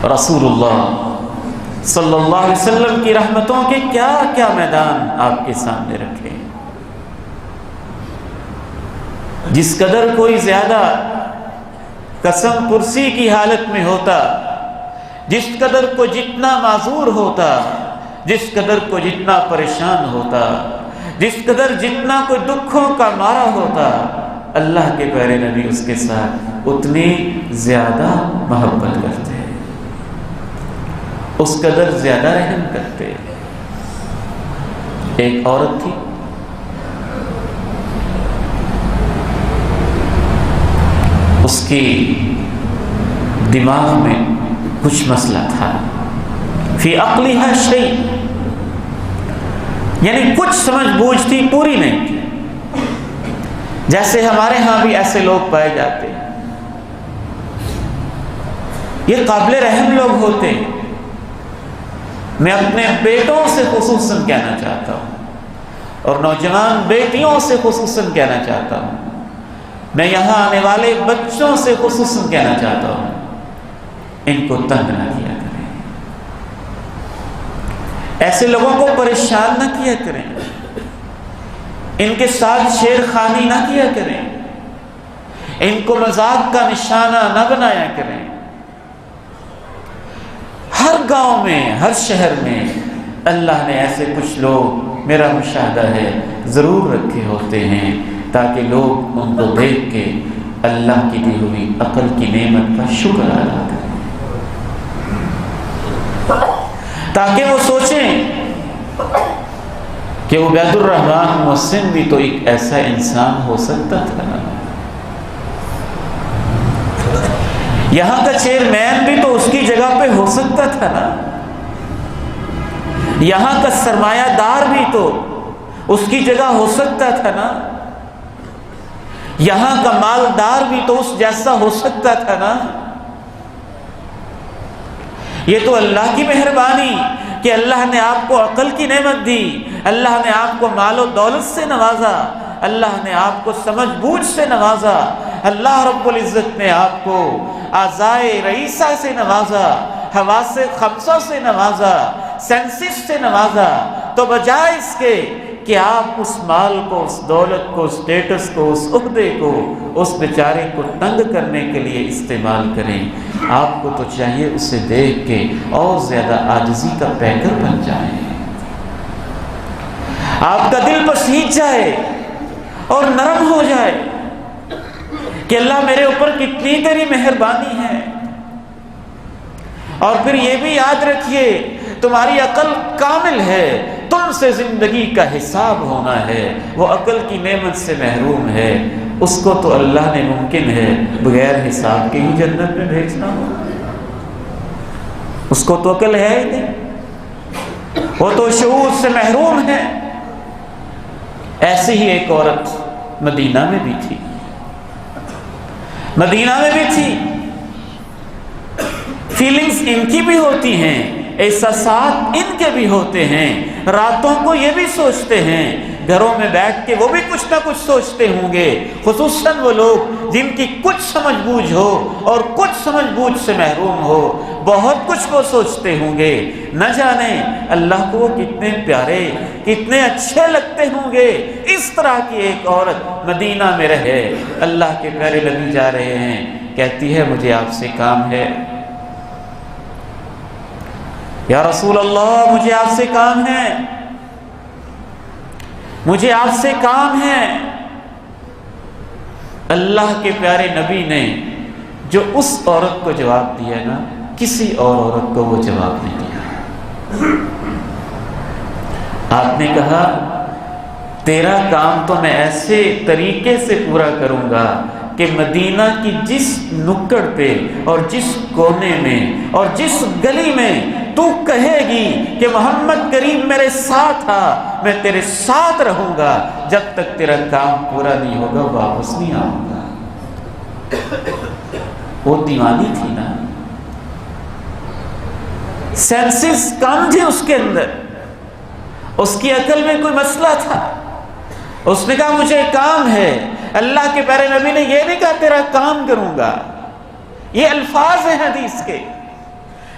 رسول اللہ صلی اللہ علیہ وسلم کی رحمتوں کے کیا کیا میدان آپ کے سامنے رکھے. جس قدر کوئی زیادہ قسم پرسی کی حالت میں ہوتا، جس قدر کو جتنا معذور ہوتا، جس قدر کو جتنا پریشان ہوتا، جس قدر جتنا کوئی دکھوں کا مارا ہوتا، اللہ کے پیارے نبی اس کے ساتھ اتنی زیادہ محبت کرتے، اس قدر زیادہ رحم کرتے. ایک عورت تھی، اس کی دماغ میں کچھ مسئلہ تھا، فی عقلها شیء، یعنی کچھ سمجھ بوجھ تھی، پوری نہیں تھی. جیسے ہمارے ہاں بھی ایسے لوگ پائے جاتے ہیں، یہ قابل رحم لوگ ہوتے ہیں. میں اپنے بیٹوں سے خصوصاً کہنا چاہتا ہوں اور نوجوان بیٹیوں سے خصوصاً کہنا چاہتا ہوں، میں یہاں آنے والے بچوں سے خصوصاً کہنا چاہتا ہوں، ان کو تنگ نہ کیا کریں، ایسے لوگوں کو پریشان نہ کیا کریں، ان کے ساتھ شیر خانی نہ کیا کریں، ان کو مذاق کا نشانہ نہ بنایا کریں. ہر گاؤں میں، ہر شہر میں اللہ نے ایسے کچھ لوگ، میرا مشاہدہ ہے، ضرور رکھے ہوتے ہیں تاکہ لوگ ان کو دیکھ کے اللہ کی دی ہوئی عقل کی نعمت کا شکر ادا کریں، تاکہ وہ سوچیں کہ عبید الرحمن محسن بھی تو ایک ایسا انسان ہو سکتا تھا، یہاں کا چیئرمین بھی تو اس کی جگہ پہ ہو سکتا تھا نا، یہاں کا سرمایہ دار بھی تو اس کی جگہ ہو سکتا تھا نا، یہاں کا مالدار بھی تو اس جیسا ہو سکتا تھا نا. یہ تو اللہ کی مہربانی کہ اللہ نے آپ کو عقل کی نعمت دی، اللہ نے آپ کو مال و دولت سے نوازا، اللہ نے آپ کو سمجھ بوجھ سے نوازا، اللہ رب العزت نے آپ کو اعضائے رئیسہ سے نوازا، حواس خمسہ سے نوازا، سینسس سے نوازا. تو بجائے اس کے کہ آپ اس مال کو، اس دولت کو، اس اسٹیٹس کو، اس عہدے کو اس بیچارے کو تنگ کرنے کے لیے استعمال کریں، آپ کو تو چاہیے اسے دیکھ کے اور زیادہ عاجزی کا پیکر بن جائیں، آپ کا دل پسیج جائے اور نرم ہو جائے کہ اللہ میرے اوپر کتنی تیری مہربانی ہے. اور پھر یہ بھی یاد رکھیے تمہاری عقل کامل ہے، تم سے زندگی کا حساب ہونا ہے، وہ عقل کی نعمت سے محروم ہے، اس کو تو اللہ نے ممکن ہے بغیر حساب کے ہی جنت میں بھیجنا ہو، اس کو تو عقل ہے ہی نہیں، وہ تو شعور سے محروم ہے. ایسی ہی ایک عورت مدینہ میں بھی تھی، مدینہ میں بھی تھی. فیلنگز ان کی بھی ہوتی ہیں، احساسات ان کے بھی ہوتے ہیں، راتوں کو یہ بھی سوچتے ہیں، گھروں میں بیٹھ کے وہ بھی کچھ نہ کچھ سوچتے ہوں گے، خصوصاً وہ لوگ جن کی کچھ سمجھ بوجھ ہو اور کچھ سمجھ بوجھ سے محروم ہو، بہت کچھ وہ سوچتے ہوں گے. نہ جانے اللہ کو وہ کتنے پیارے، کتنے اچھے لگتے ہوں گے. اس طرح کی ایک عورت مدینہ میں رہے، اللہ کے پیارے نبی جا رہے ہیں، کہتی ہے مجھے آپ سے کام ہے، یا رسول اللہ مجھے آپ سے کام ہے، مجھے آپ سے کام ہے. اللہ کے پیارے نبی نے جو اس عورت کو جواب دیا نا، کسی اور عورت کو وہ جواب نہیں دیا. آپ نے کہا تیرا کام تو میں ایسے طریقے سے پورا کروں گا کہ مدینہ کی جس نکڑ پہ اور جس کونے میں اور جس گلی میں تو کہے گی کہ محمد کریم میرے ساتھ آ، میں تیرے ساتھ رہوں گا، جب تک تیرا کام پورا نہیں ہوگا واپس نہیں آؤں گا. وہ دیوانی تھی نا، سینسز کم تھے اس کے اندر، اس کی عقل میں کوئی مسئلہ تھا. اس نے کہا مجھے کام ہے. اللہ کے پیارے نبی نے یہ نہیں کہا تیرا کام کروں گا، یہ الفاظ ہیں حدیث کے.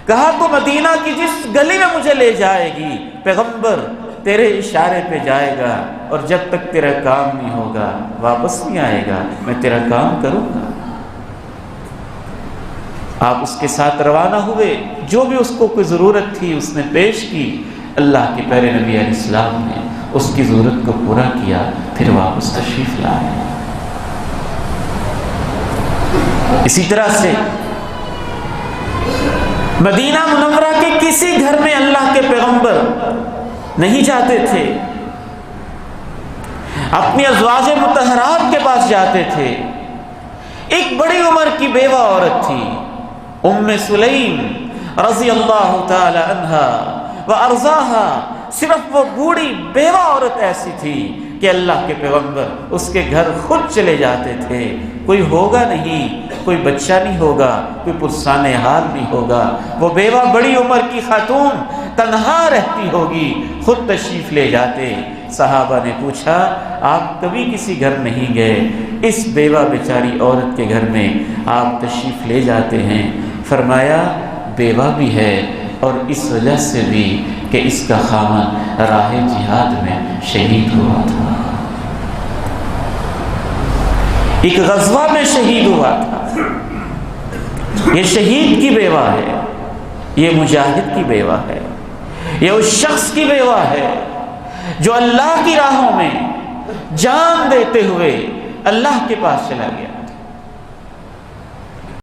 کہا تو مدینہ کی جس گلی میں مجھے لے جائے گی پیغمبر تیرے اشارے پہ جائے گا، اور جب تک تیرا کام نہیں ہوگا واپس نہیں آئے گا، میں تیرا کام کروں گا۔ آپ اس کے ساتھ روانہ ہوئے، جو بھی اس کو کوئی ضرورت تھی اس نے پیش کی، اللہ کے پیارے نبی علیہ السلام نے اس کی ضرورت کو پورا کیا، پھر واپس تشریف لائے۔ اسی طرح سے مدینہ منورہ کے کسی گھر میں اللہ کے پیغمبر نہیں جاتے تھے، اپنی ازواج مطہرات کے پاس جاتے تھے۔ ایک بڑی عمر کی بیوہ عورت تھی ام سلیم رضی اللہ تعالی عنہا وارضاہا، صرف وہ بوڑھی بیوہ عورت ایسی تھی کہ اللہ کے پیغمبر اس کے گھر خود چلے جاتے تھے۔ کوئی ہوگا نہیں، کوئی بچہ نہیں ہوگا، کوئی پرسان حال نہیں ہوگا، وہ بیوہ بڑی عمر کی خاتون تنہا رہتی ہوگی، خود تشریف لے جاتے۔ صحابہ نے پوچھا آپ کبھی کسی گھر نہیں گئے، اس بیوہ بیچاری عورت کے گھر میں آپ تشریف لے جاتے ہیں؟ فرمایا بیوہ بھی ہے اور اس وجہ سے بھی کہ اس کا خامن راہ جہاد میں شہید ہوا تھا، ایک غزوہ میں شہید ہوا تھا۔ یہ شہید کی بیوہ ہے، یہ مجاہد کی بیوہ ہے، یہ اس شخص کی بیوہ ہے جو اللہ کی راہوں میں جان دیتے ہوئے اللہ کے پاس چلا گیا۔